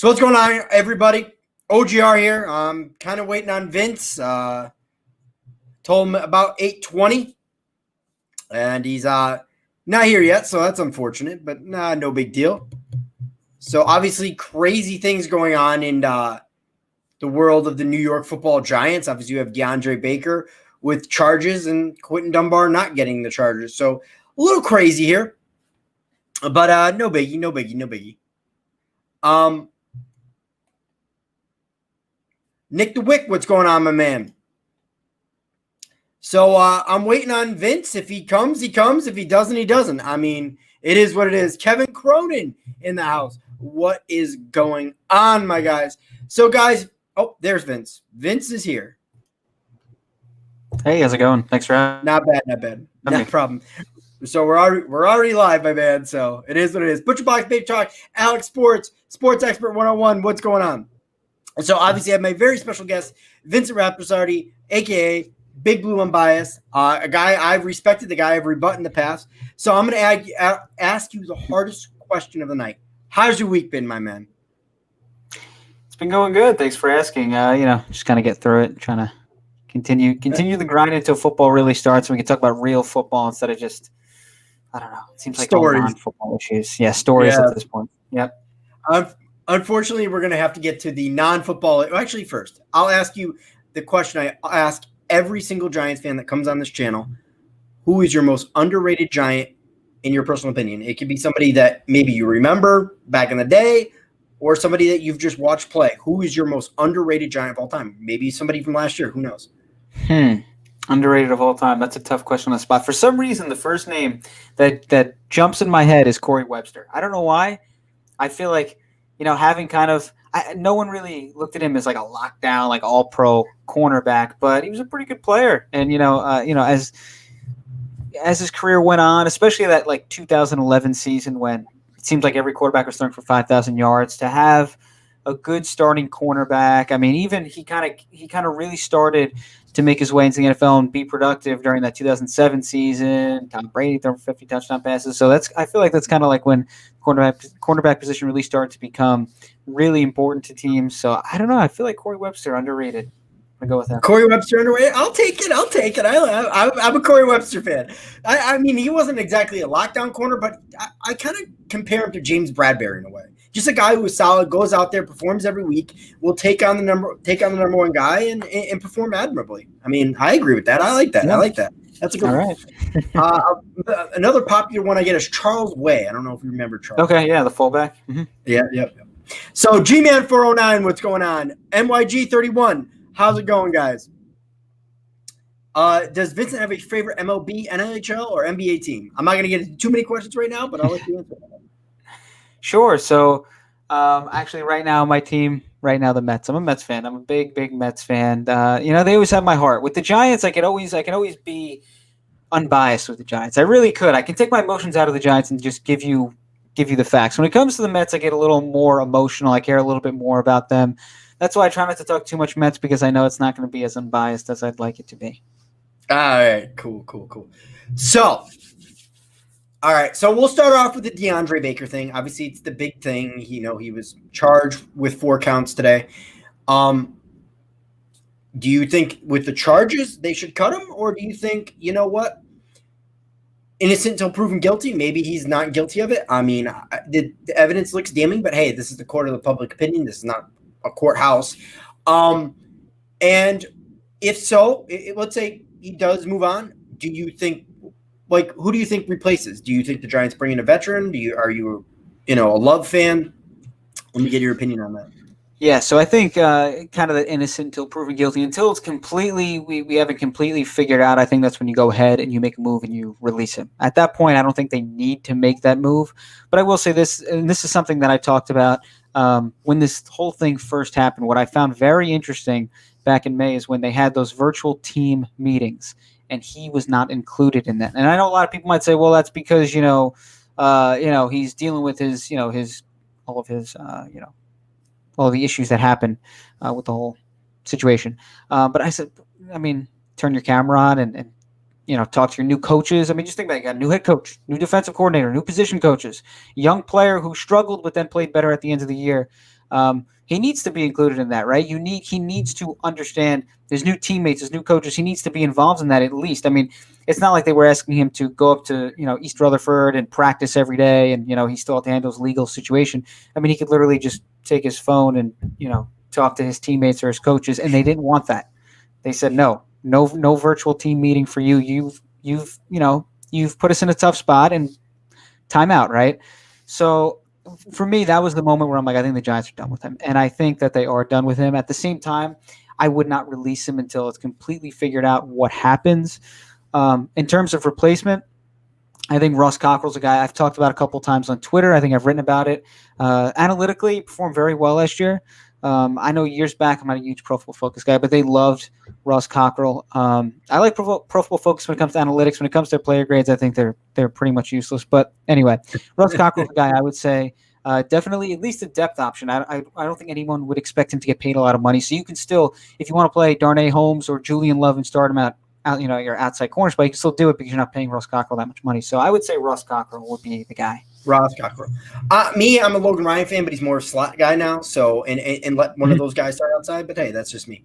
So what's going on, everybody? OGR here. I'm kind of waiting on Vince. Told him about 8:20, and he's not here yet, so that's unfortunate, but no big deal. So obviously crazy things going on in the world of the New York Football Giants. Obviously, you have DeAndre Baker with charges and Quentin Dunbar not getting the charges. So a little crazy here, but no biggie. Nick the Wick, what's going on, my man? So I'm waiting on Vince. If he comes, he comes. If he doesn't, he doesn't. I mean, it is what it is. Kevin Cronin in the house. What is going on, my guys? So, guys, there's Vince. Vince is here. Hey, how's it going? Thanks for having me. Not bad. No problem. So we're already live, my man. So it is what it is. Butcher Box, Baby Talk, Alex Sports Expert 101. What's going on? So obviously I have my very special guest, Vincent Rappersardi, a.k.a. Big Blue Unbiased, a guy I've respected, the guy I've rebutted in the past. So I'm going to ask you the hardest question of the night. How's your week been, my man? It's been going good. Thanks for asking. Just kind of get through it, trying to continue the grind until football really starts. And we can talk about real football instead of just, I don't know. It seems like all non-football issues. Yeah, stories at this point. Yep. Unfortunately, we're going to have to get to the non-football. Actually, first, I'll ask you the question I ask every single Giants fan that comes on this channel. Who is your most underrated Giant in your personal opinion? It could be somebody that maybe you remember back in the day or somebody that you've just watched play. Who is your most underrated Giant of all time? Maybe somebody from last year. Who knows? Underrated of all time. That's a tough question on the spot. For some reason, the first name that jumps in my head is Corey Webster. I don't know why. I feel like, having kind of no one really looked at him as like a lockdown, like all pro cornerback, but he was a pretty good player. And, as his career went on, especially that like 2011 season when it seemed like every quarterback was throwing for 5,000 yards, to have a good starting cornerback. I mean, even he kind of really started to make his way into the NFL and be productive during that 2007 season. Tom Brady threw 50 touchdown passes. So I feel like that's kind of like when cornerback position really started to become really important to teams. So I don't know. I feel like Corey Webster underrated. I'm gonna go with that. Corey Webster underrated. I'll take it. I'm a Corey Webster fan. I mean, he wasn't exactly a lockdown corner, but I kind of compare him to James Bradbury in a way. Just a guy who is solid, goes out there, performs every week, will take on the number one guy and perform admirably. I mean, I agree with that. I like that. Yeah. That's a good one. All right. Another popular one I get is Charles Way. I don't know if you remember Charles. Okay, yeah, the fullback. Mm-hmm. Yeah. So G-Man 409, what's going on? MYG 31, how's it going, guys? Does Vincent have a favorite MLB, NHL, or NBA team? I'm not going to get into too many questions right now, but I'll let you answer that. Sure. So, actually, right now, my team, the Mets. I'm a Mets fan. I'm a big Mets fan. They always have my heart. With the Giants, I can always be unbiased with the Giants. I really could. I can take my emotions out of the Giants and just give you the facts. When it comes to the Mets, I get a little more emotional. I care a little bit more about them. That's why I try not to talk too much Mets, because I know it's not going to be as unbiased as I'd like it to be. All right. Cool. So. All right, so we'll start off with the DeAndre Baker thing. Obviously, it's the big thing. He was charged with 4 counts today. Do you think with the charges they should cut him, or do you think, you know what, innocent until proven guilty? Maybe he's not guilty of it. I mean, the evidence looks damning, but hey, this is the court of the public opinion. This is not a courthouse. And if so, let's say he does move on. Do you think? Like, who do you think replaces? Do you think the Giants bring in a veteran? Are you a Love fan? Let me get your opinion on that. Yeah, so I think kind of the innocent until proven guilty, until it's completely we haven't completely figured out. I think that's when you go ahead and you make a move and you release him. At that point, I don't think they need to make that move. But I will say this, and this is something that I talked about when this whole thing first happened. What I found very interesting back in May is when they had those virtual team meetings, and he was not included in that. And I know a lot of people might say, well, that's because, he's dealing with his all of the issues that happen with the whole situation. But I said, turn your camera on and talk to your new coaches. I mean, just think about it. You got a new head coach, new defensive coordinator, new position coaches, young player who struggled but then played better at the end of the year. He needs to be included in that, right? He needs to understand his new teammates, his new coaches. He needs to be involved in that at least. I mean, it's not like they were asking him to go up to, East Rutherford and practice every day, and he still had to handle his legal situation. I mean, he could literally just take his phone and talk to his teammates or his coaches, and they didn't want that. They said no virtual team meeting for you. You've put us in a tough spot, and timeout, right? So for me, that was the moment where I'm like, I think the Giants are done with him, and I think that they are done with him. At the same time, I would not release him until it's completely figured out what happens. In terms of replacement, I think Ross Cockrell's a guy I've talked about a couple times on Twitter. I think I've written about it. Analytically, he performed very well last year. I know years back, I'm not a huge Pro Football Focus guy, but they loved Ross Cockrell. I like Pro Football Focus when it comes to analytics. When it comes to their player grades, I think they're pretty much useless. But anyway, Ross Cockrell's a guy I would say definitely at least a depth option. I don't think anyone would expect him to get paid a lot of money. So you can still, if you want to play Darnay Holmes or Julian Love and start him out your outside corners, but you can still do it because you're not paying Ross Cockrell that much money. So I would say Ross Cockrell would be the guy. Ross Cockrell. I'm a Logan Ryan fan, but he's more a slot guy now. So and let one of those guys start outside. But hey, that's just me.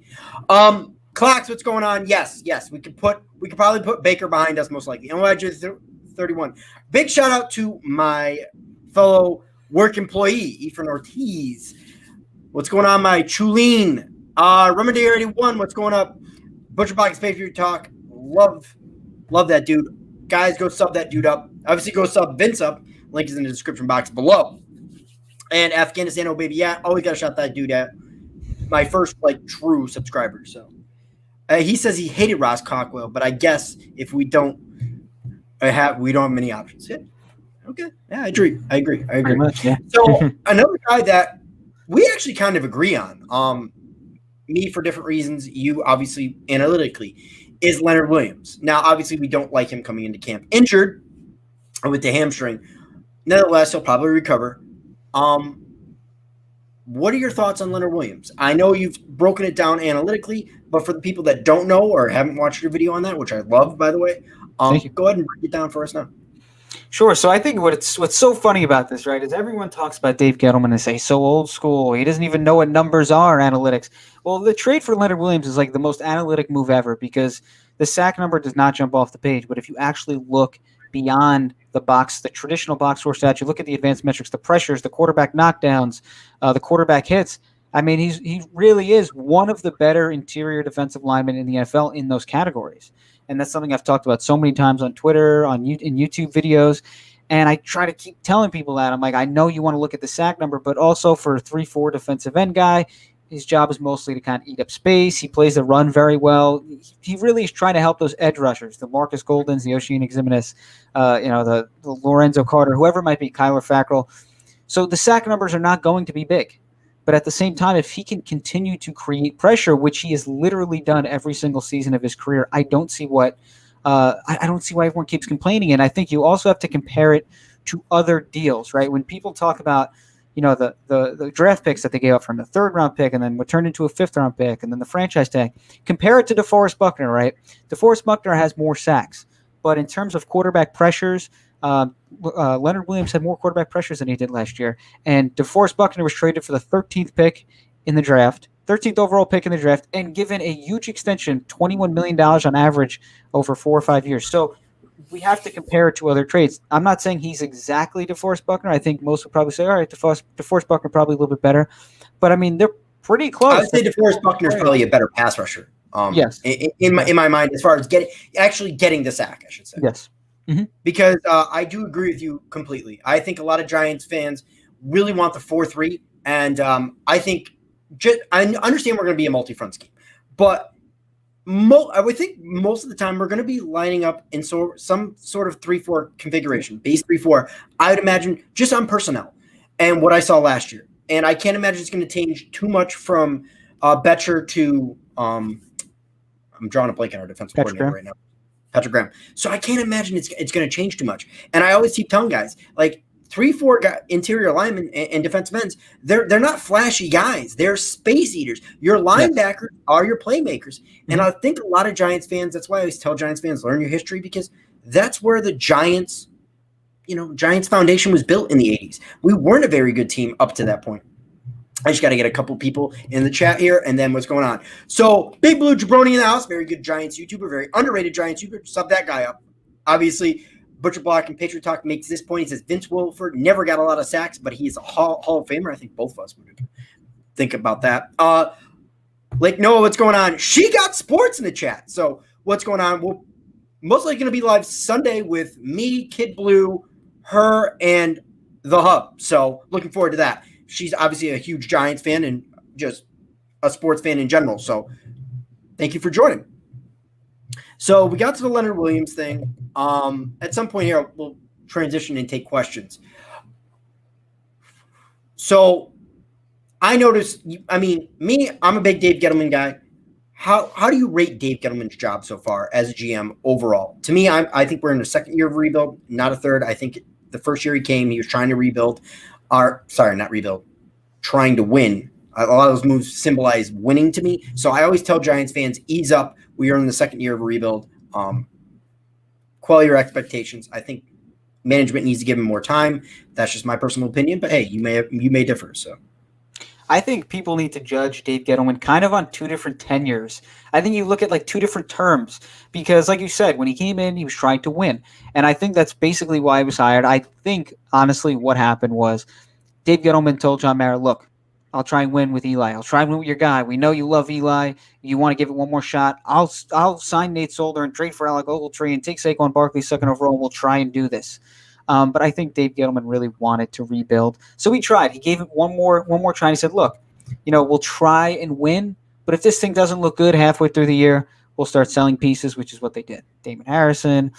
Clocks, what's going on? Yes. We could probably put Baker behind us most likely. And 31. Big shout out to my fellow work employee, Ephraim Ortiz. What's going on, my Chulene? Remedy 81. What's going up? Butcher Box Pay-Per-View Talk. Love that dude. Guys, go sub that dude up. Obviously, go sub Vince up. Link is in the description box below. And Afghanistan, oh baby, yeah, always gotta shout that dude out. My first true subscriber. So he says he hated Ross Cockrell, but I guess if we don't have many options. Yeah. Okay. Yeah, I agree. Pretty much, yeah. So another guy that we actually kind of agree on, me for different reasons, you obviously analytically, is Leonard Williams. Now, obviously, we don't like him coming into camp injured with the hamstring. Nevertheless, he'll probably recover. What are your thoughts on Leonard Williams? I know you've broken it down analytically, but for the people that don't know or haven't watched your video on that, which I love, by the way, go ahead and break it down for us now. Sure. So I think what's so funny about this, right, is everyone talks about Dave Gettleman and say so old school. He doesn't even know what numbers are, analytics. Well, the trade for Leonard Williams is like the most analytic move ever because the sack number does not jump off the page. But if you actually look beyond the traditional box score stats, you look at the advanced metrics, the pressures, the quarterback knockdowns, the quarterback hits. I mean, he really is one of the better interior defensive linemen in the NFL in those categories. And that's something I've talked about so many times on Twitter, in YouTube videos. And I try to keep telling people that. I'm like, I know you want to look at the sack number, but also for a 3-4 defensive end guy, his job is mostly to kind of eat up space. He plays the run very well. He really is trying to help those edge rushers, the Marcus Goldens, the Ocean Eximinus, the Lorenzo Carter, whoever it might be, Kyler Fackrell. So the sack numbers are not going to be big. But at the same time, if he can continue to create pressure, which he has literally done every single season of his career, I don't see why everyone keeps complaining. And I think you also have to compare it to other deals, right? When people talk about, the draft picks that they gave up from the 3rd round pick and then what turned into a 5th round pick and then the franchise tag, compare it to DeForest Buckner, right? DeForest Buckner has more sacks, but in terms of quarterback pressures, Leonard Williams had more quarterback pressures than he did last year. And DeForest Buckner was traded for the 13th pick in the draft, 13th overall pick in the draft, and given a huge extension, $21 million on average over 4 or 5 years. So we have to compare it to other trades. I'm not saying he's exactly DeForest Buckner. I think most would probably say, all right, DeForest Buckner probably a little bit better. But, I mean, they're pretty close. I would say DeForest Buckner is probably a better pass rusher. Yes. In my mind, as far as getting the sack, I should say. Yes. Mm-hmm. Because I do agree with you completely. I think a lot of Giants fans really want the 4-3, and I think I understand we're going to be a multi-front scheme, but I would think most of the time we're going to be lining up in some sort of 3-4 configuration, base 3-4. I would imagine just on personnel and what I saw last year, and I can't imagine it's going to change too much from Betcher to I'm drawing a blank on our defensive coordinator right now. Patrick Graham. So I can't imagine it's going to change too much. And I always keep telling guys, 3-4 interior linemen and defensive ends, they're not flashy guys. They're space eaters. Your linebackers are your playmakers. Mm-hmm. And I think a lot of Giants fans, that's why I always tell Giants fans, learn your history, because that's where the Giants foundation was built in the 80s. We weren't a very good team up to that point. I just got to get a couple people in the chat here, and then what's going on. So, Big Blue Jabroni in the house, very good Giants YouTuber, very underrated Giants YouTuber. Sub that guy up. Obviously, Butcher Block and Patriot Talk makes this point. He says Vince Wilfork never got a lot of sacks, but he's a Hall of Famer. I think both of us would think about that. Lake Noah, what's going on? She got sports in the chat. So, what's going on? We're most likely going to be live Sunday with me, Kid Blue, her, and the Hub. So, looking forward to that. She's obviously a huge Giants fan and just a sports fan in general. So thank you for joining. So we got to the Leonard Williams thing. At some point here, we'll transition and take questions. So I noticed, I'm a big Dave Gettleman guy. How do you rate Dave Gettleman's job so far as a GM overall? To me, I think we're in the second year of rebuild, not a third. I think the first year he came, he was trying to rebuild. Not rebuild, trying to win. A lot of those moves symbolize winning to me. So I always tell Giants fans, ease up. We are in the second year of a rebuild. Quell your expectations. I think management needs to give him more time. That's just my personal opinion. But hey, you may differ. So I think people need to judge Dave Gettleman kind of on two different tenures. I think you look at like two different terms because, like you said, when he came in, he was trying to win. And I think that's basically why he was hired. I think, honestly, what happened was Dave Gettleman told John Mara, look, I'll try and win with Eli. I'll try and win with your guy. We know you love Eli. You want to give it one more shot. I'll sign Nate Solder and trade for Alec Ogletree and take Saquon Barkley second overall, and we'll try and do this. But I think Dave Gettleman really wanted to rebuild. So he tried. He gave it one more try. And he said, look, we'll try and win. But if this thing doesn't look good halfway through the year, we'll start selling pieces, which is what they did. Damon Harrison,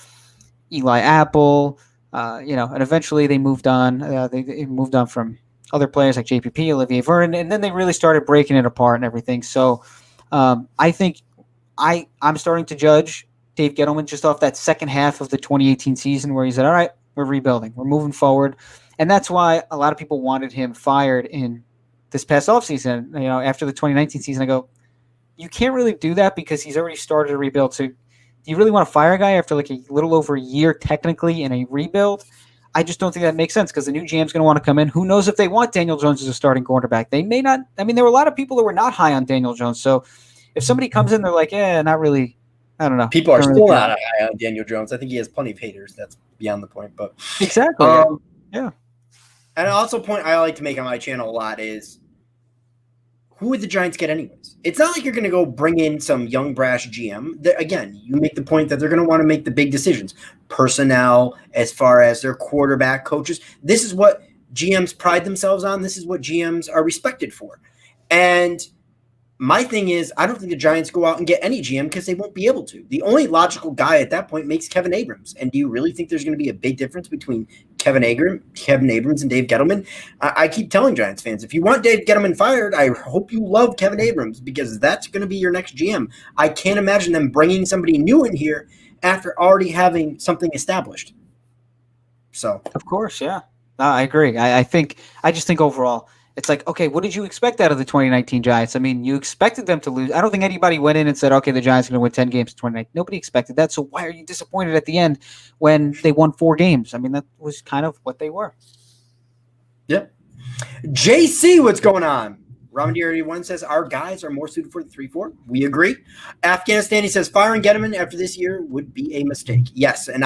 Eli Apple, and eventually they moved on. They moved on from other players like JPP, Olivier Vernon, and then they really started breaking it apart and everything. So I think I'm starting to judge Dave Gettleman just off that second half of the 2018 season where he said, all right, we're rebuilding. We're moving forward. And that's why a lot of people wanted him fired in this past offseason. After the 2019 season, I go, you can't really do that because he's already started a rebuild. So do you really want to fire a guy after like a little over a year technically in a rebuild? I just don't think that makes sense because the new GM's going to want to come in. Who knows if they want Daniel Jones as a starting quarterback? They may not. I mean, there were a lot of people that were not high on Daniel Jones. So if somebody comes in, they're like, not really. I don't know. People are still not high on Daniel Jones. I think he has plenty of haters. That's beyond the point. But exactly. Yeah. And also, point I like to make on my channel a lot is, who would the Giants get anyways? It's not like you're going to go bring in some young, brash GM. Again, you make the point that they're going to want to make the big decisions. Personnel, as far as their quarterback, coaches. This is what GMs pride themselves on. This is what GMs are respected for. And my thing is, I don't think the Giants go out and get any GM because they won't be able to. The only logical guy at that point makes Kevin Abrams. And do you really think there's going to be a big difference between Kevin Abrams and Dave Gettleman? I keep telling Giants fans, if you want Dave Gettleman fired, I hope you love Kevin Abrams because that's going to be your next GM. I can't imagine them bringing somebody new in here after already having something established. So, of course, yeah. No, I agree. I just think overall, it's like, okay, what did you expect out of the 2019 Giants? I mean, you expected them to lose. I don't think anybody went in and said, okay, the Giants are going to win 10 games in 2019. Nobody expected that. So why are you disappointed at the end when they won 4 games? I mean, that was kind of what they were. Yep. JC, what's going on? Ramandir81 says, our guys are more suited for the 3-4. We agree. Afghanistan, he says, firing Gettleman after this year would be a mistake. Yes, and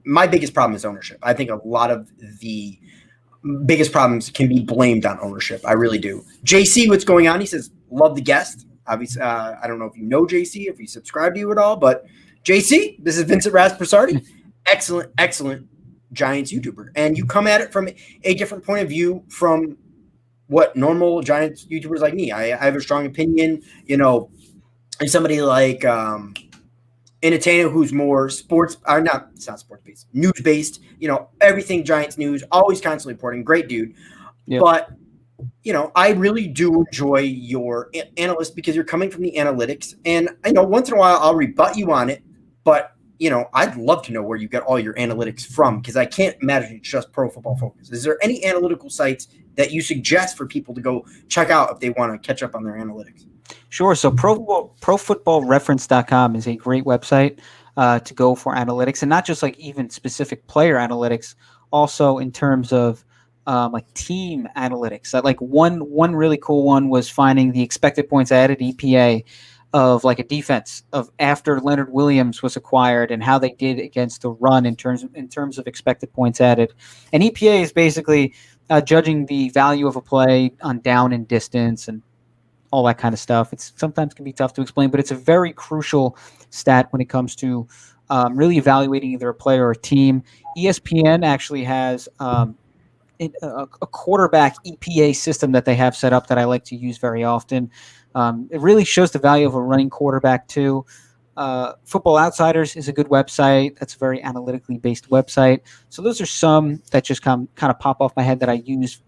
my biggest problem is ownership. I think a lot of the biggest problems can be blamed on ownership. I really do. JC, what's going on? He says, love the guest. Obviously, I don't know if you know JC, if you subscribe to you at all, but JC, this is Vincent Raspersardi. Excellent Giants YouTuber. And you come at it from a different point of view from what normal Giants YouTubers like me. I have a strong opinion, and somebody like Inatana, who's more it's not sports-based, news-based, everything Giants news, always constantly reporting, great dude. Yep. But, I really do enjoy your analyst because you're coming from the analytics. And I know once in a while I'll rebut you on it, but, I'd love to know where you get all your analytics from because I can't imagine it's just Pro Football Focus. Is there any analytical sites that you suggest for people to go check out if they want to catch up on their analytics? Sure. So ProFootballReference.com is a great website to go for analytics, and not just like even specific player analytics, also in terms of like team analytics. That like one really cool one was finding the expected points added EPA of like a defense of after Leonard Williams was acquired and how they did against the run in terms of expected points added. And EPA is basically judging the value of a play on down and distance and all that kind of stuff. It's sometimes can be tough to explain, but it's a very crucial stat when it comes to really evaluating either a player or a team. ESPN actually has a quarterback EPA system that they have set up that I like to use very often. It really shows the value of a running quarterback too. Football Outsiders is a good website. That's a very analytically based website. So those are some that just kind of pop off my head that I use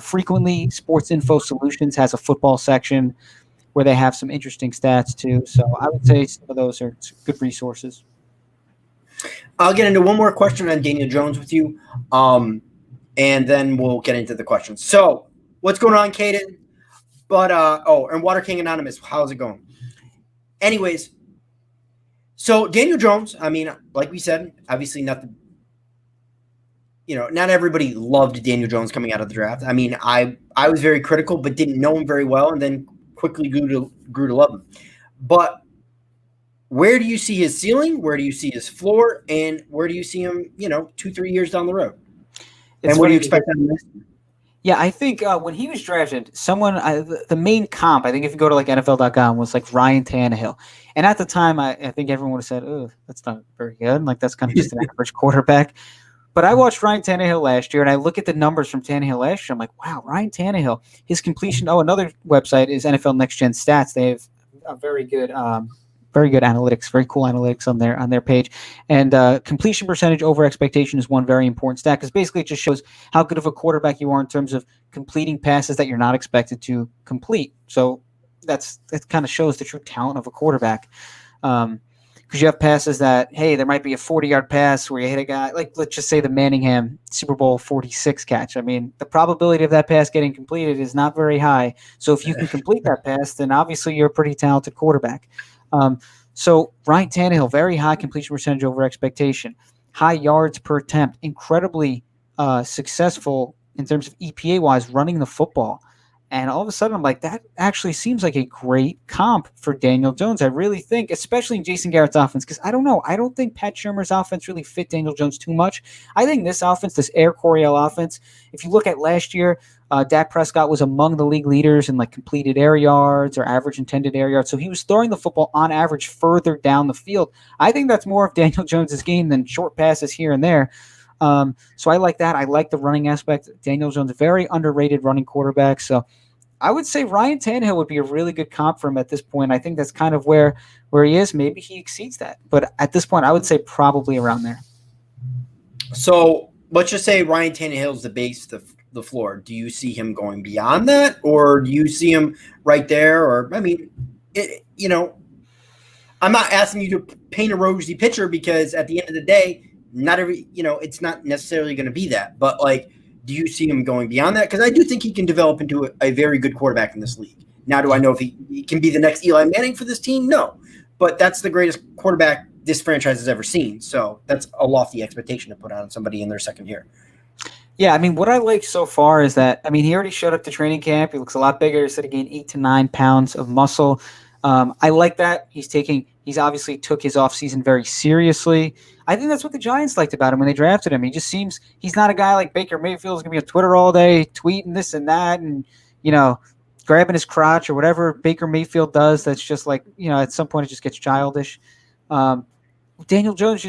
frequently. Sports Info Solutions has a football section where they have some interesting stats too. So I would say some of those are good resources. I'll get into one more question on Daniel Jones with you, and then we'll get into the questions. So what's going on, Caden? But and Water King Anonymous, how's it going? Anyways, so Daniel Jones, I mean, like we said, obviously nothing. Not everybody loved Daniel Jones coming out of the draft. I mean, I was very critical, but didn't know him very well, and then quickly grew to love him. But where do you see his ceiling? Where do you see his floor? And where do you see him, 2-3 years down the road? And what do you expect out of this? Yeah, I think when he was drafted, the main comp, I think if you go to like NFL.com, was like Ryan Tannehill. And at the time, I think everyone would have said, oh, that's not very good. Like, that's kind of just an average quarterback. But I watched Ryan Tannehill last year, and I look at the numbers from Tannehill last year. I'm like, wow, Ryan Tannehill, his completion. Oh, another website is NFL Next Gen Stats. They have a very good analytics, very cool analytics on their page. And completion percentage over expectation is one very important stat because basically it just shows how good of a quarterback you are in terms of completing passes that you're not expected to complete. So that kind of shows the true talent of a quarterback. Because you have passes that, hey, there might be a 40-yard pass where you hit a guy, like let's just say the Manningham Super Bowl 46 catch. I mean, the probability of that pass getting completed is not very high. So if you can complete that pass, then obviously you're a pretty talented quarterback. So Ryan Tannehill, very high completion percentage over expectation, high yards per attempt, incredibly successful in terms of EPA-wise running the football. And all of a sudden, I'm like, that actually seems like a great comp for Daniel Jones. I really think, especially in Jason Garrett's offense, because I don't know. I don't think Pat Shurmur's offense really fit Daniel Jones too much. I think this offense, this Air Coryell offense, if you look at last year, Dak Prescott was among the league leaders in like completed air yards or average intended air yards. So he was throwing the football on average further down the field. I think that's more of Daniel Jones's game than short passes here and there. So I like that. I like the running aspect. Daniel Jones, very underrated running quarterback. So I would say Ryan Tannehill would be a really good comp for him at this point. I think that's kind of where he is. Maybe he exceeds that. But at this point, I would say probably around there. So let's just say Ryan Tannehill is the base, the floor. Do you see him going beyond that? Or do you see him right there? Or, I mean, I'm not asking you to paint a rosy picture because at the end of the day, it's not necessarily going to be that. But, like, do you see him going beyond that? Because I do think he can develop into a very good quarterback in this league. Now, do I know if he can be the next Eli Manning for this team? No. But that's the greatest quarterback this franchise has ever seen. So that's a lofty expectation to put on somebody in their second year. Yeah, I mean, what I like so far is that, I mean, he already showed up to training camp. He looks a lot bigger. He said he gained 8 to 9 pounds of muscle. I like that. He's obviously took his offseason very seriously. I think that's what the Giants liked about him when they drafted him. He just seems he's not a guy like Baker Mayfield is going to be on Twitter all day tweeting this and that and, grabbing his crotch or whatever Baker Mayfield does. That's just like, at some point it just gets childish. Daniel Jones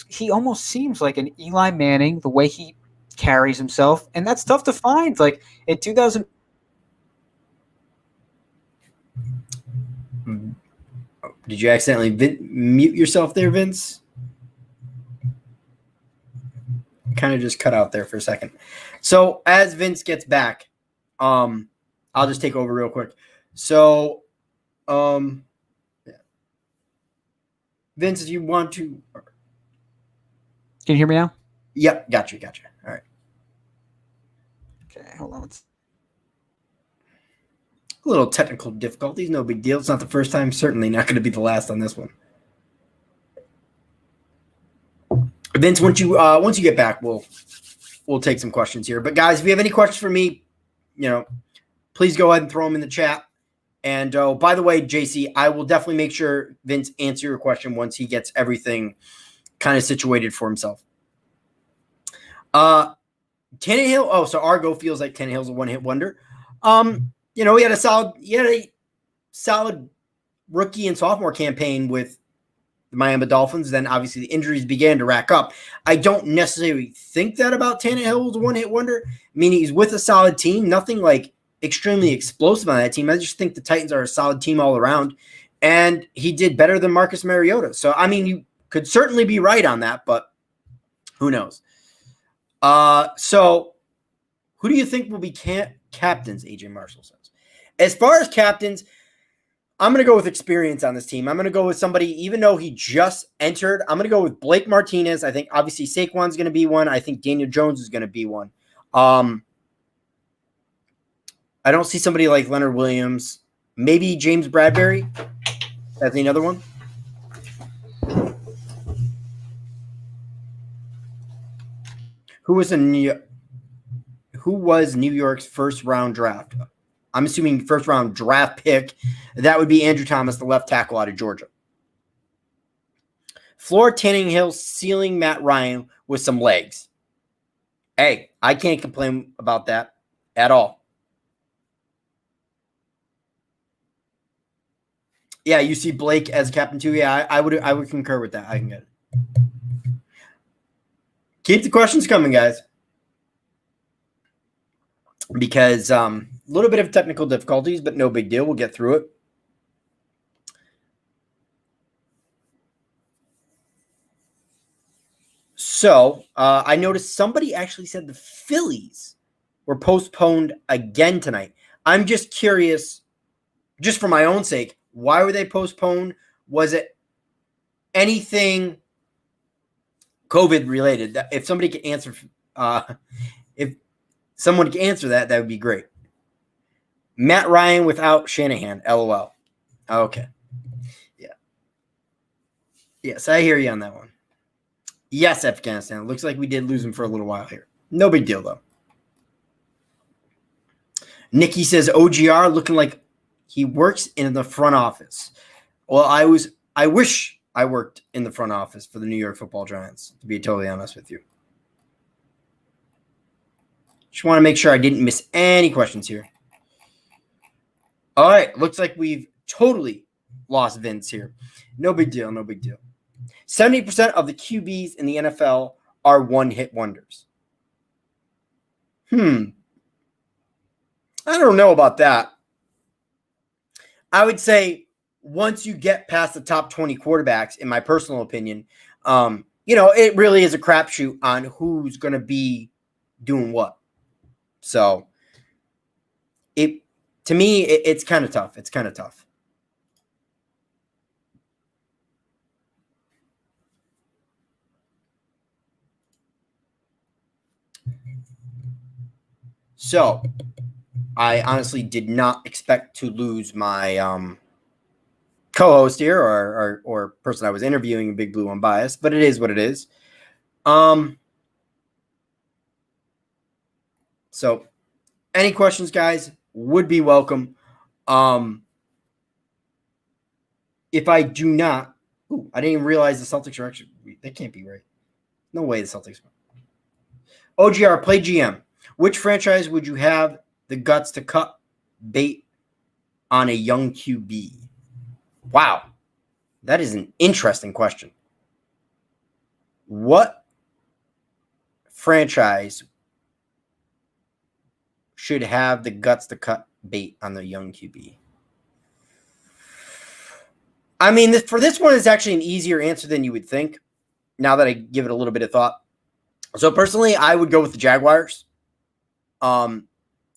he almost seems like an Eli Manning, the way he carries himself. And that's tough to find. Like in 2000. Did you accidentally mute yourself there, Vince? Kind of just cut out there for a second. So as Vince gets back, I'll just take over real quick. So, yeah. Vince, if you want to. Can you hear me now? Yep, got you. All right. Okay, hold on. A little technical difficulties, no big deal. It's not the first time, certainly not going to be the last on this one. Vince, once you get back, we'll we'll take some questions here. But guys, if you have any questions for me, please go ahead and throw them in the chat. And by the way, JC, I will definitely make sure Vince answer your question once he gets everything kind of situated for himself. Tannehill. Oh, so Argo feels like Tannehill's a one-hit wonder. He had a solid rookie and sophomore campaign with the Miami Dolphins. Then obviously the injuries began to rack up. I don't necessarily think that about Tannehill was a one-hit wonder. I mean, he's with a solid team, nothing like extremely explosive on that team. I just think the Titans are a solid team all around, and he did better than Marcus Mariota. So, I mean, you could certainly be right on that, but who knows? So who do you think will be captains, AJ Marshall says? As far as captains, I'm going to go with experience on this team. I'm going to go with somebody, even though he just entered, I'm going to go with Blake Martinez. I think obviously Saquon's going to be one. I think Daniel Jones is going to be one. I don't see somebody like Leonard Williams. Maybe James Bradbury. That's another one. Who was New York's first round draft? I'm assuming first round draft pick. That would be Andrew Thomas, the left tackle out of Georgia. Floor Tannehill ceiling Matt Ryan with some legs. Hey, I can't complain about that at all. Yeah, you see Blake as captain too. Yeah, I would concur with that. I can get it. Keep the questions coming, guys. Because a little bit of technical difficulties, but no big deal. We'll get through it. So I noticed somebody actually said the Phillies were postponed again tonight. I'm just curious, just for my own sake, why were they postponed? Was it anything COVID related? If somebody could answer, if someone could answer that, that would be great. Matt Ryan without Shanahan, LOL. Okay. Yeah. Yes, I hear you on that one. Yes, Afghanistan. Looks like we did lose him for a little while here. No big deal, though. Nikki says OGR looking like he works in the front office. Well, I wish I worked in the front office for the New York Football Giants, to be totally honest with you. Just want to make sure I didn't miss any questions here. All right. Looks like we've totally lost Vince here. No big deal. No big deal. 70% of the QBs in the NFL are one-hit wonders. I don't know about that. I would say once you get past the top 20 quarterbacks, in my personal opinion, it really is a crapshoot on who's going to be doing what. So to me, it's kind of tough. It's kind of tough. So I honestly did not expect to lose my co-host here or person I was interviewing in Big Blue Unbiased, but it is what it is. So any questions, guys, would be welcome. If I do not, I didn't even realize the Celtics are actually, that can't be right. No way the Celtics. OGR, play GM. Which franchise would you have the guts to cut bait on a young QB? Wow. That is an interesting question. What franchise should have the guts to cut bait on the young QB? I mean, for this one, it's actually an easier answer than you would think, now that I give it a little bit of thought. So personally, I would go with the Jaguars.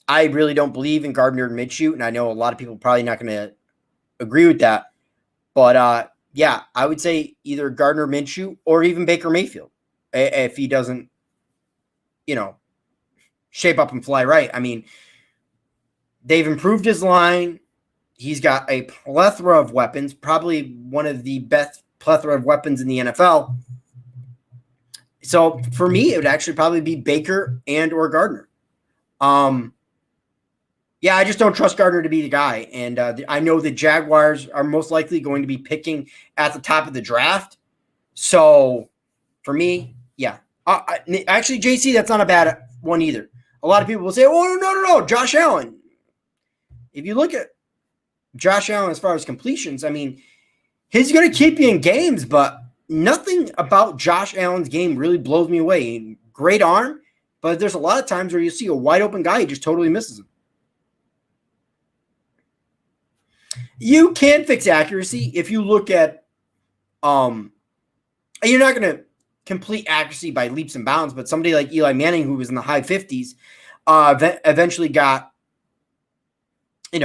I really don't believe in Gardner Minshew, and I know a lot of people are probably not going to agree with that. But, yeah, I would say either Gardner Minshew or even Baker Mayfield if he doesn't, shape up and fly right. I mean, they've improved his line. He's got a plethora of weapons, probably one of the best plethora of weapons in the NFL. So for me, it would actually probably be Baker and or Gardner. Yeah, I just don't trust Gardner to be the guy. And I know the Jaguars are most likely going to be picking at the top of the draft. So for me, yeah. Actually, JC, that's not a bad one either. A lot of people will say, oh, no, Josh Allen. If you look at Josh Allen as far as completions, I mean, he's going to keep you in games, but nothing about Josh Allen's game really blows me away. Great arm, but there's a lot of times where you see a wide open guy, he just totally misses him. You can fix accuracy if you look at, you're not going to complete accuracy by leaps and bounds, but somebody like Eli Manning, who was in the high 50s, eventually got, in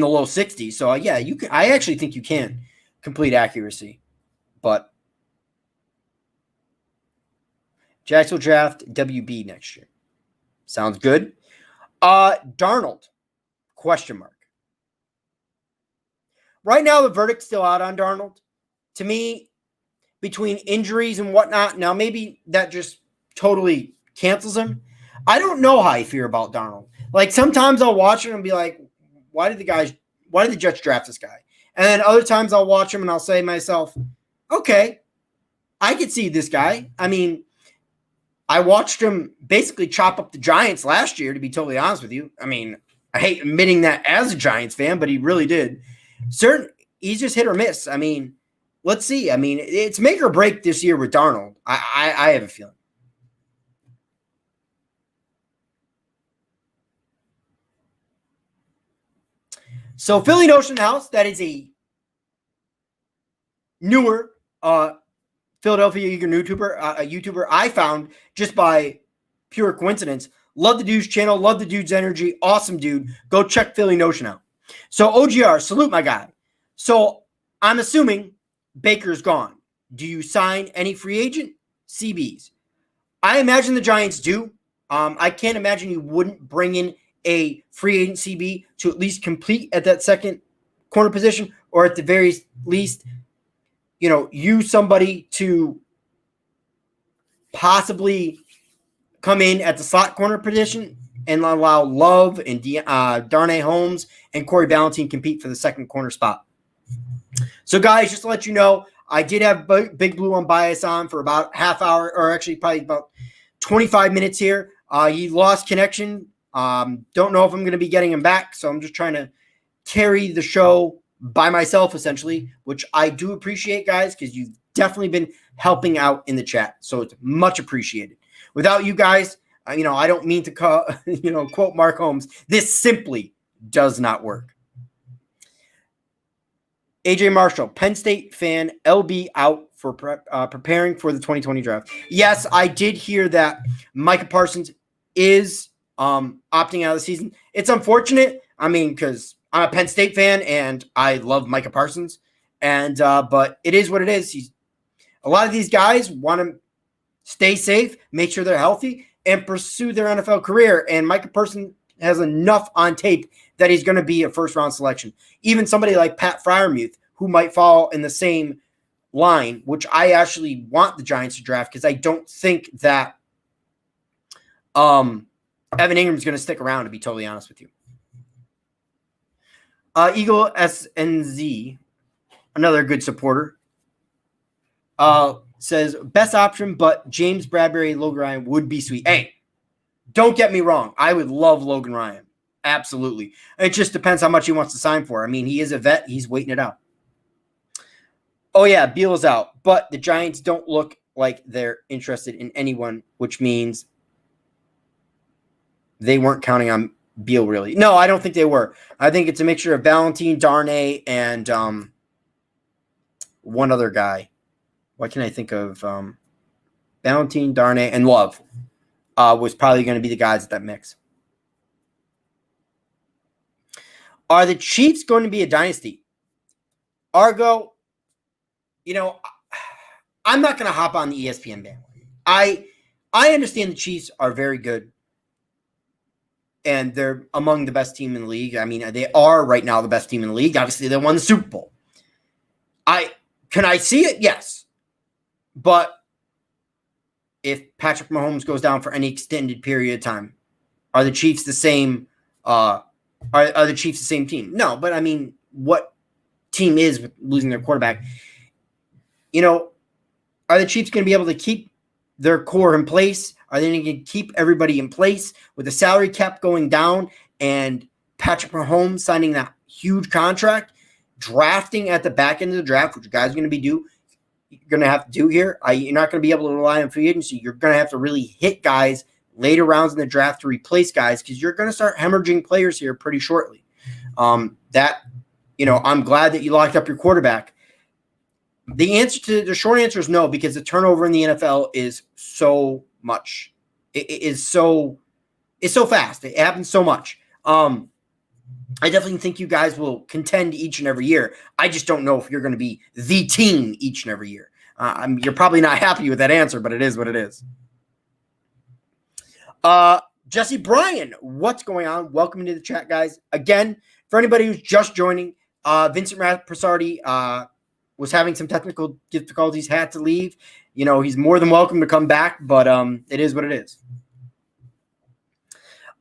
the low 60s. So yeah, you can. I actually think you can complete accuracy, but Jacksonville draft WB next year. Sounds good. Darnold, question mark. Right now, the verdict's still out on Darnold. To me, between injuries and whatnot, now maybe that just totally cancels him. I don't know how I feel about Darnold. Like sometimes I'll watch him and be like, why did the Jets draft this guy? And then other times I'll watch him and I'll say to myself, okay, I could see this guy. I mean, I watched him basically chop up the Giants last year, to be totally honest with you. I mean, I hate admitting that as a Giants fan, but he really did. He's just hit or miss. I mean, let's see. I mean, it's make or break this year with Darnold. I have a feeling. So Philly Notion House, that is a newer Philadelphia Eager YouTuber I found just by pure coincidence. Love the dude's channel. Love the dude's energy. Awesome dude. Go check Philly Notion out. So OGR, salute my guy. So I'm assuming Baker's gone. Do you sign any free agent? CBs. I imagine the Giants do. I can't imagine you wouldn't bring in a free agent CB to at least compete at that second corner position, or at the very least, use somebody to possibly come in at the slot corner position and allow Love and Darnay Holmes and Corey Ballentine compete for the second corner spot. So, guys, just to let you know, I did have Big Blue Unbiased on for about half hour, or actually probably about 25 minutes here. He lost connection. Don't know if I'm going to be getting him back, so I'm just trying to carry the show by myself, essentially, which I do appreciate, guys, because you've definitely been helping out in the chat, so it's much appreciated. Without you guys, I don't mean to quote Mark Holmes, this simply does not work. AJ Marshall, Penn State fan, LB out for preparing for the 2020 draft. Yes, I did hear that Micah Parsons is opting out of the season. It's unfortunate. I mean, because I'm a Penn State fan and I love Micah Parsons, and but it is what it is. A lot of these guys want to stay safe, make sure they're healthy, and pursue their NFL career. And Micah Parsons has enough on tape that he's going to be a first-round selection. Even somebody like Pat Freiermuth, who might fall in the same line, which I actually want the Giants to draft because I don't think that Evan Ingram's going to stick around, to be totally honest with you. Eagle SNZ, another good supporter, says, best option, but James Bradbury, Logan Ryan would be sweet. Hey, don't get me wrong. I would love Logan Ryan. Absolutely. It just depends how much he wants to sign for. I mean, he is a vet. He's waiting it out. Oh, yeah, Beal is out. But the Giants don't look like they're interested in anyone, which means they weren't counting on Beal, really. No, I don't think they were. I think it's a mixture of Ballentine, Darnay, and one other guy. What can I think of? Ballentine, Darnay, and Love was probably going to be the guys at that mix. Are the Chiefs going to be a dynasty? Argo, I'm not going to hop on the ESPN bandwagon. I understand the Chiefs are very good, and they're among the best team in the league. I mean, they are right now the best team in the league. Obviously, they won the Super Bowl. Can I see it? Yes. But if Patrick Mahomes goes down for any extended period of time? Are the Chiefs the same? Are the Chiefs the same team? No, but I mean, what team is with losing their quarterback? You know, are the Chiefs going to be able to keep their core in place? Are they going to keep everybody in place with the salary cap going down and Patrick Mahomes signing that huge contract, drafting at the back end of the draft, which you guys are going to have to do here? You're not going to be able to rely on free agency. You're going to have to really hit guys later rounds in the draft to replace guys because you're going to start hemorrhaging players here pretty shortly. I'm glad that you locked up your quarterback. The short answer is no, because the turnover in the NFL is so much. It's so fast. It happens so much. I definitely think you guys will contend each and every year. I just don't know if you're going to be the team each and every year. You're probably not happy with that answer, but it is what it is. Jesse Bryan, what's going on? Welcome to the chat, guys. Again, for anybody who's just joining, Vincent Prassardi was having some technical difficulties, had to leave. He's more than welcome to come back, but it is what it is.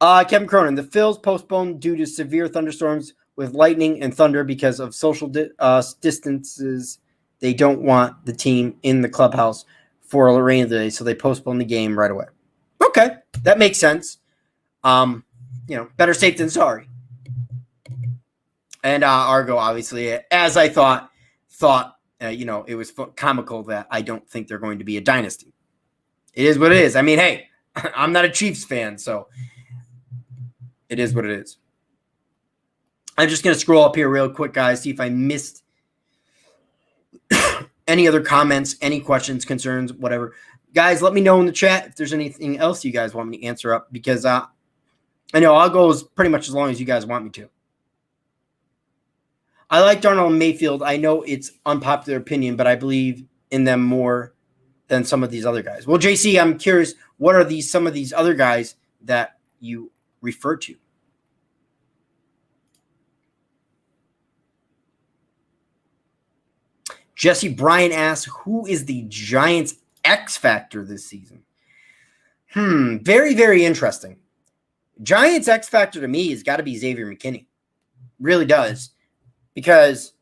Kevin Cronin, the Phils postponed due to severe thunderstorms with lightning and thunder because of social distances. They don't want the team in the clubhouse for a rainy day, so they postponed the game right away. Okay, that makes sense. Better safe than sorry. And Argo, obviously, as I thought it was comical that I don't think they're going to be a dynasty. It is what it is. I mean, hey, I'm not a Chiefs fan, so it is what it is. I'm just going to scroll up here real quick, guys, see if I missed any other comments, any questions, concerns, whatever. Guys, let me know in the chat if there's anything else you guys want me to answer up, because I know I'll go as pretty much as long as you guys want me to. I like Darnold and Mayfield. I know it's unpopular opinion, but I believe in them more than some of these other guys. Well, JC, I'm curious, what are some of these other guys that you refer to? Jesse Bryan asks, who is the Giants' X factor this season? Very, very interesting. Giants' X factor to me has got to be Xavier McKinney. Really does. Because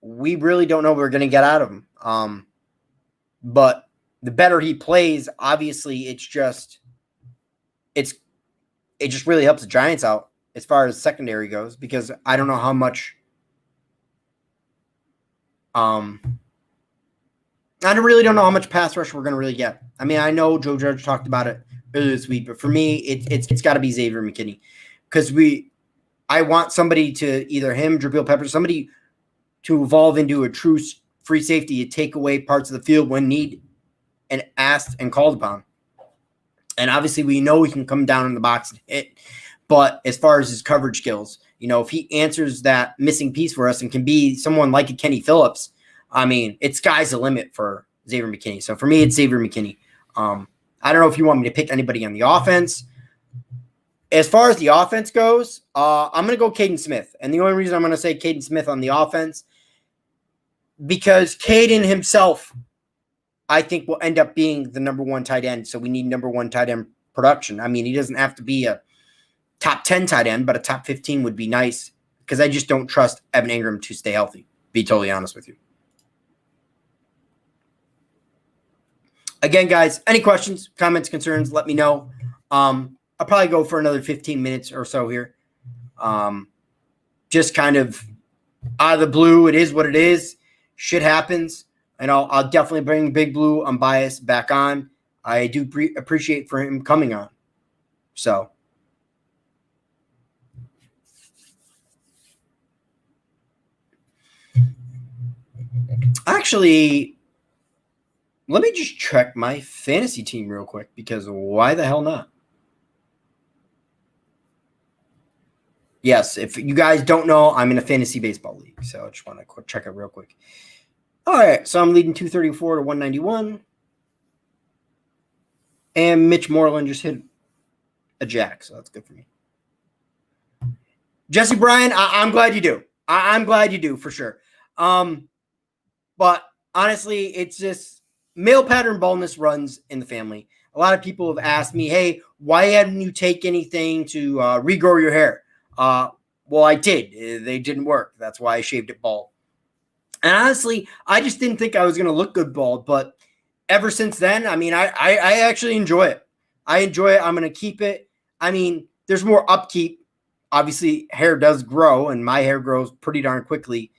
we really don't know what we're going to get out of him. But the better he plays, obviously, it just really helps the Giants out as far as secondary goes, because I don't know how much I really don't know how much pass rush we're going to really get. I mean, I know Joe Judge talked about it earlier this week, but for me, it's got to be Xavier McKinney, because I want somebody to, either him, Jabril Peppers, somebody to evolve into a true free safety to take away parts of the field when need and asked and called upon. And obviously we know he can come down in the box and hit, but as far as his coverage skills, if he answers that missing piece for us and can be someone like a Kenny Phillips, I mean, it's sky's the limit for Xavier McKinney. So for me, it's Xavier McKinney. I don't know if you want me to pick anybody on the offense. As far as the offense goes, I'm going to go Caden Smith. And the only reason I'm going to say Caden Smith on the offense, because Caden himself, I think, will end up being the number one tight end. So we need number one tight end production. I mean, he doesn't have to be a top 10 tight end, but a top 15 would be nice, because I just don't trust Evan Ingram to stay healthy, be totally honest with you. Again, guys, any questions, comments, concerns, let me know. I'll probably go for another 15 minutes or so here. Just kind of out of the blue. It is what it is. Shit happens. And I'll definitely bring Big Blue Unbiased back on. I do appreciate for him coming on. So. Actually, let me just check my fantasy team real quick, because why the hell not? Yes, if you guys don't know, I'm in a fantasy baseball league, so I just want to check it real quick. All right, so I'm leading 234 to 191. And Mitch Moreland just hit a jack, so that's good for me. Jesse Bryan, I'm glad you do. I'm glad you do, for sure. But honestly, it's just, male pattern baldness runs in the family. A lot of people have asked me, hey, why hadn't you take anything to regrow your hair? Well, I did. They didn't work. That's why I shaved it bald. And honestly, I just didn't think I was going to look good bald. But ever since then, I mean, I actually enjoy it. I enjoy it. I'm going to keep it. I mean, there's more upkeep. Obviously, hair does grow, and my hair grows pretty darn quickly.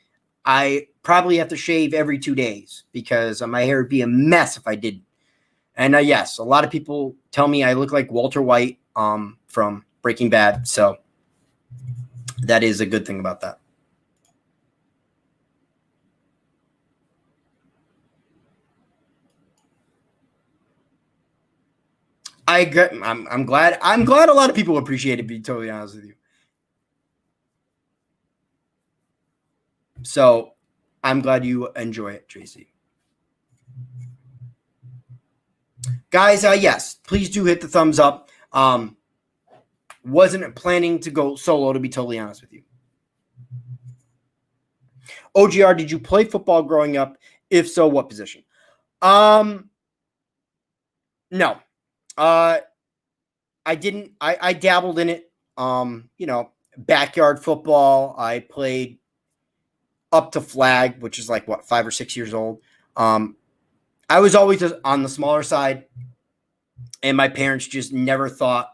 I probably have to shave every 2 days because my hair would be a mess if I didn't. And yes, a lot of people tell me I look like Walter White from Breaking Bad. So that is a good thing about that. I'm glad. I'm glad a lot of people appreciate it, to be totally honest with you. So I'm glad you enjoy it, Tracy. Guys, yes, please do hit the thumbs up. Wasn't planning to go solo, to be totally honest with you. OGR, did you play football growing up? If so, what position? No. I didn't. I dabbled in it. Backyard football. I played up to flag, which is like 5 or 6 years old. I was always on the smaller side, and my parents just never thought.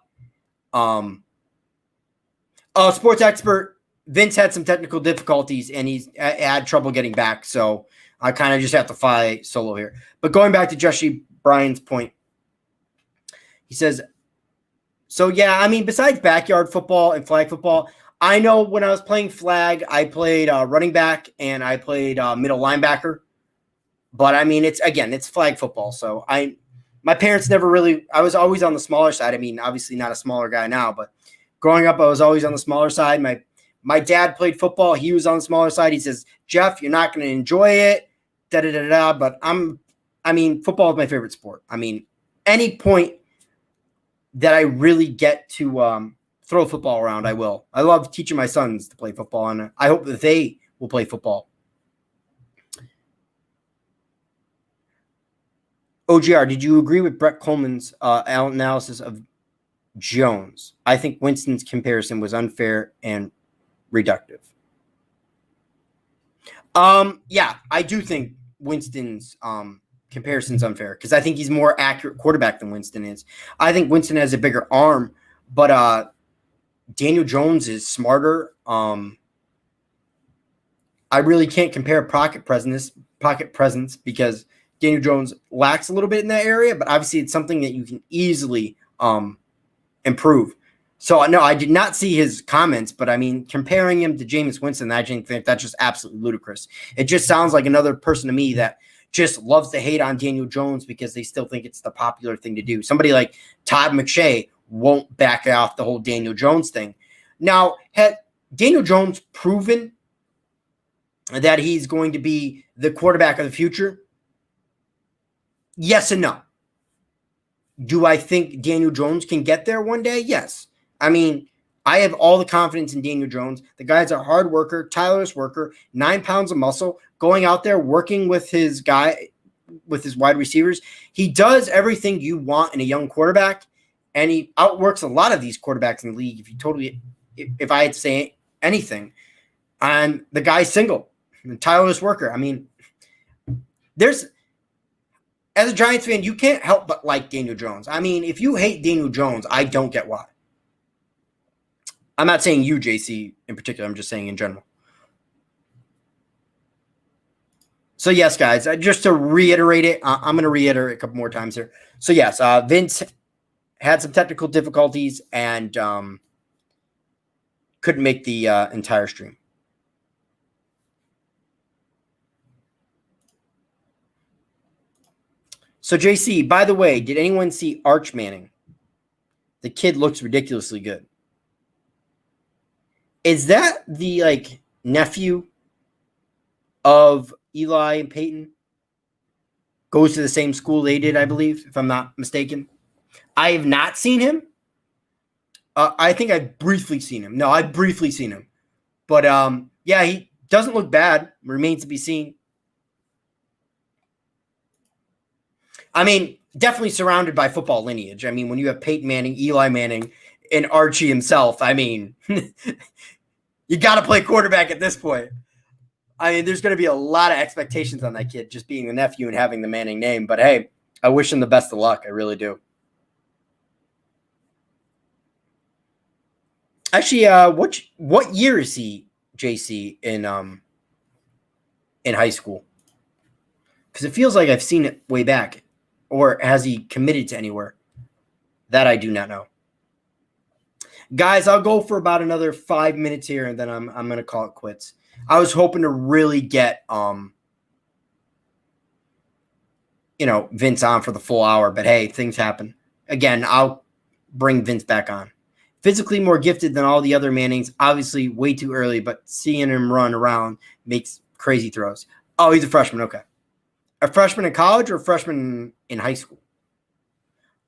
Sports expert Vince had some technical difficulties, and he's had trouble getting back, so I kind of just have to fly solo here. But going back to Jesse Bryan's point, he says, so yeah, I mean, besides backyard football and flag football, I know when I was playing flag, I played running back and I played middle linebacker. But I mean, it's flag football. So my parents never really, I was always on the smaller side. I mean, obviously not a smaller guy now, but growing up, I was always on the smaller side. My dad played football. He was on the smaller side. He says, Jeff, you're not going to enjoy it. But football is my favorite sport. I mean, any point that I really get to throw football around, I will. I love teaching my sons to play football, and I hope that they will play football. OGR, did you agree with Brett Coleman's analysis of Jones? I think Winston's comparison was unfair and reductive. Yeah, I do think Winston's comparison's unfair because I think he's more accurate quarterback than Winston is. I think Winston has a bigger arm, but Daniel Jones is smarter. I really can't compare pocket presence because Daniel Jones lacks a little bit in that area, but obviously it's something that you can easily improve. So, no, I did not see his comments, but I mean, comparing him to Jameis Winston, I think that's just absolutely ludicrous. It just sounds like another person to me that just loves to hate on Daniel Jones because they still think it's the popular thing to do. Somebody like Todd McShay won't back off the whole Daniel Jones thing. Now, had Daniel Jones proven that he's going to be the quarterback of the future? Yes and no. Do I think Daniel Jones can get there one day? Yes. I mean, I have all the confidence in Daniel Jones. The guy's a hard worker, tireless worker, 9 pounds of muscle, going out there, working with his wide receivers. He does everything you want in a young quarterback, and he outworks a lot of these quarterbacks in the league. If I had to say anything, and the guy's single, a tireless worker. I mean, as a Giants fan, you can't help but like Daniel Jones. I mean, if you hate Daniel Jones, I don't get why. I'm not saying you, JC, in particular. I'm just saying in general. So, yes, guys, just to reiterate it, I'm going to reiterate a couple more times here. So, yes, Vince had some technical difficulties and couldn't make the entire stream. So, JC, by the way, did anyone see Arch Manning? The kid looks ridiculously good. Is that the nephew of Eli and Peyton? Goes to the same school they did, I believe, if I'm not mistaken. I have not seen him. I think I've briefly seen him. No, I've briefly seen him. But, yeah, he doesn't look bad. Remains to be seen. I mean, definitely surrounded by football lineage. I mean, when you have Peyton Manning, Eli Manning, and Archie himself, I mean, you got to play quarterback at this point. I mean, there's going to be a lot of expectations on that kid just being the nephew and having the Manning name. But hey, I wish him the best of luck. I really do. Actually, what year is he, JC, in high school? Because it feels like I've seen it way back. Or has he committed to anywhere? That I do not know. Guys, I'll go for about another 5 minutes here, and then I'm going to call it quits. I was hoping to really get Vince on for the full hour, but hey, things happen. Again, I'll bring Vince back on. Physically more gifted than all the other Mannings. Obviously, way too early, but seeing him run around makes crazy throws. Oh, he's a freshman. Okay. A freshman in college or a freshman in high school?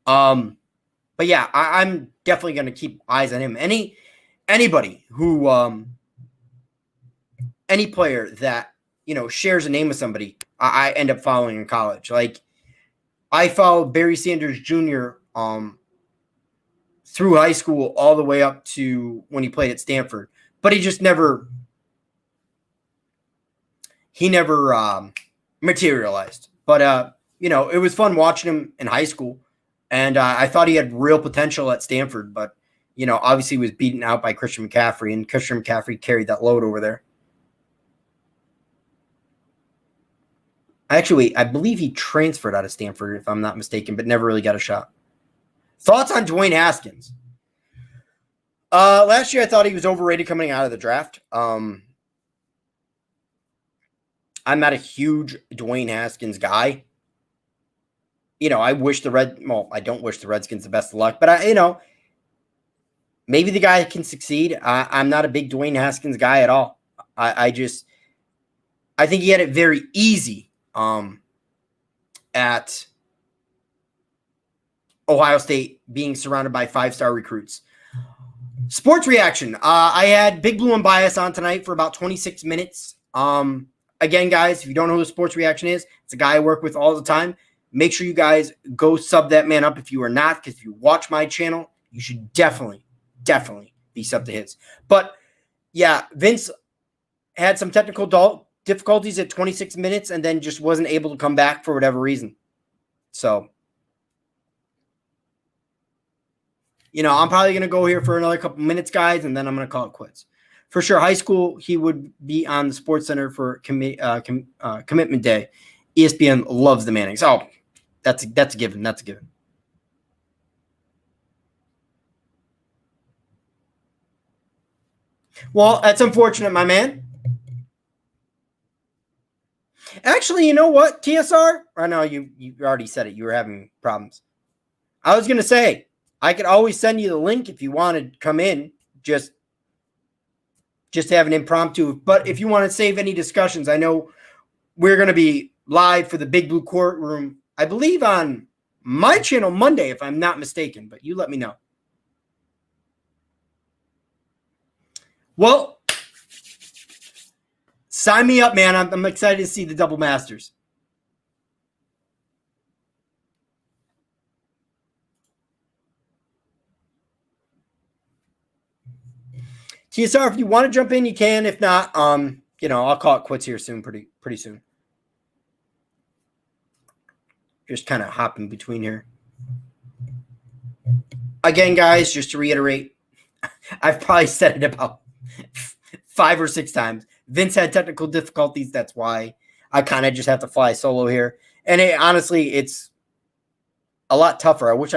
But yeah, I'm definitely going to keep eyes on him. Anybody who any player that shares a name with somebody, I end up following in college. Like I followed Barry Sanders Jr. Through high school all the way up to when he played at Stanford, but he just never materialized. But it was fun watching him in high school, and I thought he had real potential at Stanford, but obviously was beaten out by Christian McCaffrey, and Christian McCaffrey carried that load over there. Actually, I believe he transferred out of Stanford, if I'm not mistaken, but never really got a shot. Thoughts on Dwayne Haskins? Last year I thought he was overrated coming out of the draft. I'm not a huge Dwayne Haskins guy. I don't wish the Redskins the best of luck, but maybe the guy can succeed. I'm not a big Dwayne Haskins guy at all. I think he had it very easy at Ohio State, being surrounded by 5-star recruits. Sports reaction. I had Big Blue Unbiased on tonight for about 26 minutes. Again, guys, if you don't know who Sports Reaction is, it's a guy I work with all the time. Make sure you guys go sub that man up if you are not, because if you watch my channel, you should definitely be sub to his. But yeah, Vince had some technical difficulties at 26 minutes and then just wasn't able to come back for whatever reason. So I'm probably going to go here for another couple minutes, guys, and then I'm going to call it quits. For sure, high school, he would be on the Sports Center for commitment day. ESPN loves the Mannings. Oh, that's a given. That's a given. Well, that's unfortunate, my man. Actually, you know what, TSR? I know you already said it. You were having problems. I was going to say, I could always send you the link if you wanted to come in, just have an impromptu. But if you want to save any discussions, I know we're going to be live for the Big Blue Courtroom, I believe on my channel Monday, if I'm not mistaken, but you let me know. Well, sign me up, man. I'm excited to see the Double Masters. TSR, if you want to jump in, you can. If not, I'll call it quits here soon, pretty soon. Just kind of hopping between here. Again, guys, just to reiterate, I've probably said it about 5 or 6 times. Vince had technical difficulties. That's why I kind of just have to fly solo here. And honestly, it's a lot tougher. I wish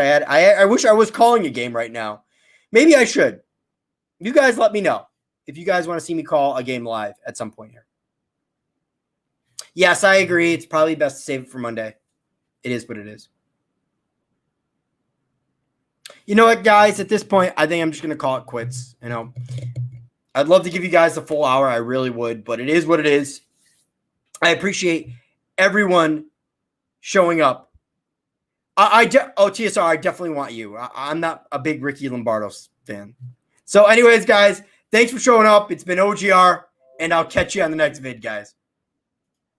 I was calling a game right now. Maybe I should. You guys let me know if you guys want to see me call a game live at some point here. Yes, I agree. It's probably best to save it for Monday. It is what it is. You know what, guys? At this point, I think I'm just going to call it quits. I'd love to give you guys the full hour. I really would, but it is what it is. I appreciate everyone showing up. TSR, I definitely want you. I'm not a big Ricky Lombardo fan. So anyways, guys, thanks for showing up. It's been OGR, and I'll catch you on the next vid, guys.